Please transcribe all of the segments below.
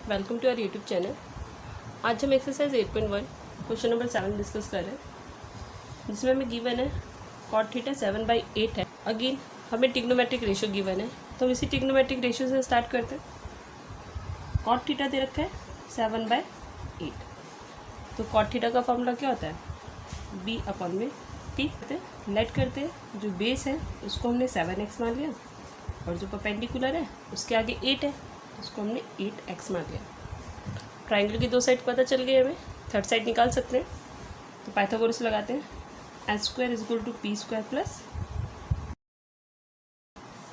Welcome to our YouTube channel. आज हम exercise 8.1 question number 7 discuss कर रहे हैं, जिसमें हमें गिवन है कॉट थीटा 7/8 है। अगेन हमें टिग्नोमेट्रिक रेशियो गिवन है, तो हम इसी टिग्नोमेट्रिक रेशियो से स्टार्ट करते हैं। कॉट थीटा दे रखा है 7/8, तो कॉट थीटा का फॉर्मूला क्या होता है? b/p। लेट करते हैं, जो बेस है उसको हमने 7x मान लिया और जो परपेंडिकुलर है उसके आगे 8 है, उसको हमने 8x मान लिया। ट्राइंगल की दो साइड पता चल गई हमें, थर्ड साइड निकाल सकते हैं। तो पाइथागोरस लगाते हैं, h² = p² प्लस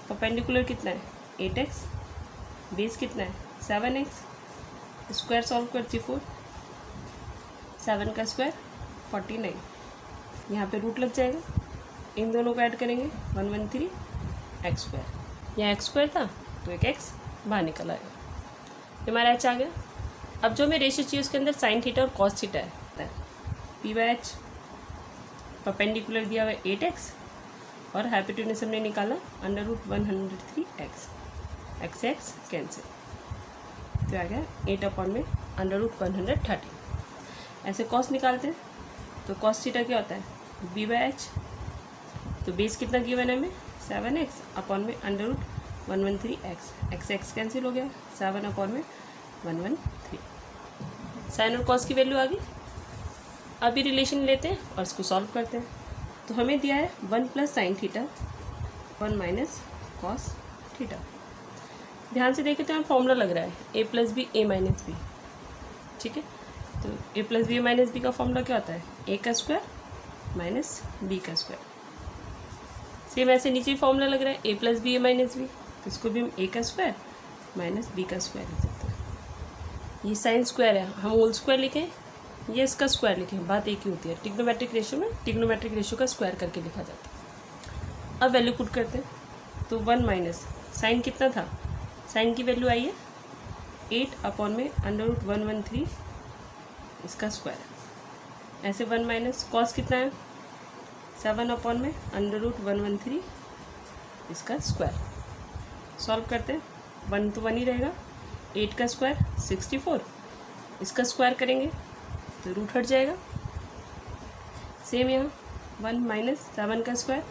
परपेंडिकुलर कितना है 8x, बेस कितना है 7x, स्क्वायर सॉल्व करती 4, 7 का स्क्वायर 49, यहाँ पे रूट लग जाएगा, इन दोनों को ऐड करेंगे 113x²। यहाँ x² था तो एक x बाहर निकल आएगा, हमारा h आ गया। अब जो हमें रेशियो चाहिए उसके अंदर साइन थीटा और कॉस थीटा है। p/h परपेंडिकुलर दिया हुआ है 8x और हाइपोटेन्यूज हमने निकाला √103x, x कैंसिल, तो आ गया 8/130। ऐसे कॉस निकालते हैं, तो कॉस थीटा क्या होता है b/h, तो बेस कितना गिवन है हमें 7x अपॉन में √113x, x कैंसिल हो गया, 7/113। साइन और कॉस की वैल्यू आ गई। अभी रिलेशन लेते हैं और इसको सॉल्व करते हैं। तो हमें दिया है 1 + sin थीटा 1 - cos थीटा। ध्यान से देखें तो यहाँ फॉर्मूला लग रहा है a + b a - b, ठीक है। तो a + b a - b का फॉर्मूला क्या होता है a² - b²। सेम ऐसे नीचे भी फॉर्मूला लग रहा है a + b a - b, तो इसको भी हम a² - b² लिख सकते हैं। ये साइन स्क्वायर है, हम होल स्क्वायर लिखें, ये इसका स्क्वायर लिखें, बात एक ही होती है। टिग्नोमेट्रिक रेशियो में टिग्नोमेट्रिक रेशियो का स्क्वायर करके लिखा जाता है। अब वैल्यू पुट करते हैं, तो 1 - साइन कितना था, साइन की वैल्यू आई है 8/113 इसका स्क्वायर। ऐसे 1 - कॉस कितना है 7/113 इसका स्क्वायर। सॉल्व करते हैं, 1 तो 1 ही रहेगा, 8 का स्क्वायर 64, इसका स्क्वायर करेंगे तो रूट हट जाएगा। सेम यहाँ 1 - 7 का स्क्वायर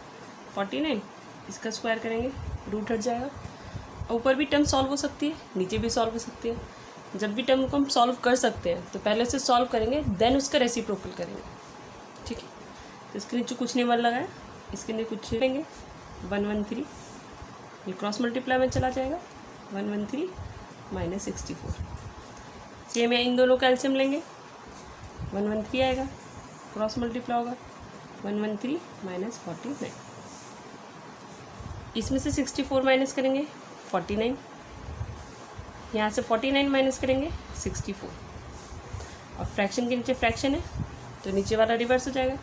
49, इसका स्क्वायर करेंगे रूट हट जाएगा। ऊपर भी टर्म सॉल्व हो सकती है, नीचे भी सॉल्व हो सकती है। जब भी टर्म को हम सॉल्व कर सकते हैं तो पहले से सॉल्व करेंगे, देन उसका रेसिप्रोकल करेंगे, ठीक है। तो इसके नीचे कुछ नहीं वन लगाया, इसके नीचे कुछ लेंगे 113, ये क्रॉस मल्टीप्लाई में चला जाएगा 113 - 64। सेम है, इन दोनों का एलसीएम लेंगे 113 आएगा, क्रॉस मल्टीप्लाई होगा 113 - 49। इसमें से 64 माइनस करेंगे 49, यहाँ से 49 माइनस करेंगे 64, और फ्रैक्शन के नीचे फ्रैक्शन है तो नीचे वाला रिवर्स हो जाएगा।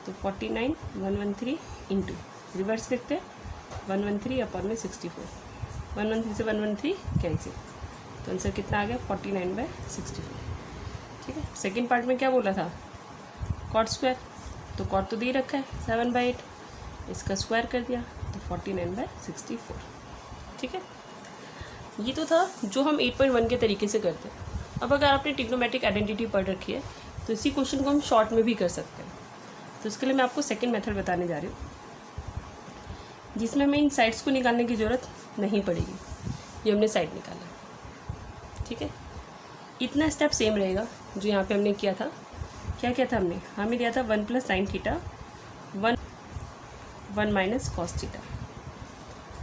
तो 49 113 इंटू रिवर्स लिखते हैं 113/64, 113 से 113 कैंसिल, तो आंसर कितना आ गया 49/64, ठीक है। सेकेंड पार्ट में क्या बोला था कॉट स्क्वायर, तो कॉट तो दे रखा है 7/8, इसका स्क्वायर कर दिया तो 49/64, ठीक है। ये तो था जो हम 8.1 के तरीके से करते हैं। अब अगर आपने टिग्नोमेट्रिक आइडेंटिटी पढ़ रखी है तो इसी क्वेश्चन को हम शॉर्ट में भी कर सकते हैं। तो इसके लिए मैं आपको सेकंड मेथड बताने जा रही हूँ, जिसमें हमें इन साइड्स को निकालने की ज़रूरत नहीं पड़ेगी। ये हमने साइड निकाला, ठीक है। इतना स्टेप सेम रहेगा जो यहाँ पे हमने किया था। क्या किया था हमने, हमें दिया था 1 + sin थीटा 1 - cos थीटा।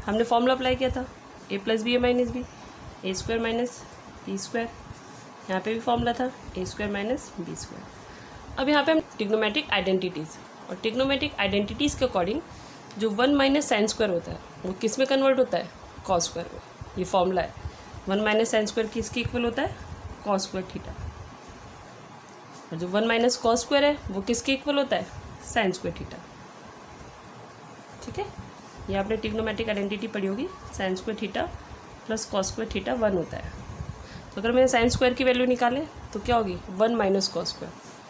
हमने फॉर्मूला अप्लाई किया था a + b a - b, a² - b²। यहाँ पे भी फॉर्मूला था a² - b²। अब यहाँ पे हम टिग्नोमेट्रिक आइडेंटिटीज़, और टिग्नोमेट्रिक आइडेंटिटीज़ के अकॉर्डिंग जो 1 - sin² होता है वो किस में कन्वर्ट होता है cos² में। ये फॉर्मूला है 1 - sin² किसके इक्वल होता है cos² थीटा, और जो 1 - cos² है वो किसके इक्वल होता है sin² थीटा, ठीक है। ये आपने टिग्नोमेट्रिक आइडेंटिटी पढ़ी होगी, sin² theta plus cos² theta 1 होता है। तो अगर मैंने sin² की वैल्यू निकालें तो क्या होगी 1 - cos²,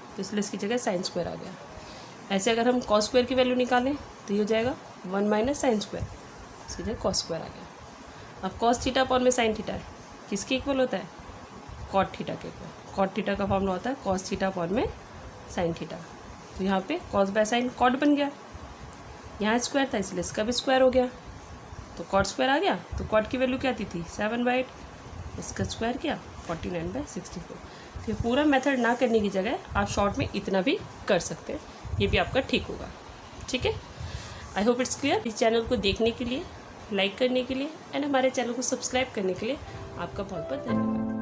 तो इसलिए इसकी जगह sin² आ गया। ऐसे अगर हम cos² की वैल्यू निकालें तो ये हो जाएगा 1 - sin², इसकी जगह cos² आ गया। अब cos थीटा अपॉन में sin थीटा है किसके इक्वल होता है कॉट थीटा के ऊपर। कॉट थीटा का फॉर्मूला होता है कॉस थीटा अपॉन में साइन थीटा। तो यहाँ पे कॉस बाय साइन कॉट बन गया, यहाँ स्क्वायर था इसलिए इसका भी स्क्वायर हो गया, तो कॉट स्क्वायर आ गया। तो कॉट की वैल्यू क्या आती थी 7/8, इसका स्क्वायर किया 49/64। तो ये पूरा मेथड ना करने की जगह आप शॉर्ट में इतना भी कर सकते हैं, ये भी आपका ठीक होगा। ठीक है, आई होप इट्स क्लियर। इस चैनल को देखने के लिए, लाइक करने के लिए एंड हमारे चैनल को सब्सक्राइब करने के लिए आपका बहुत बहुत धन्यवाद।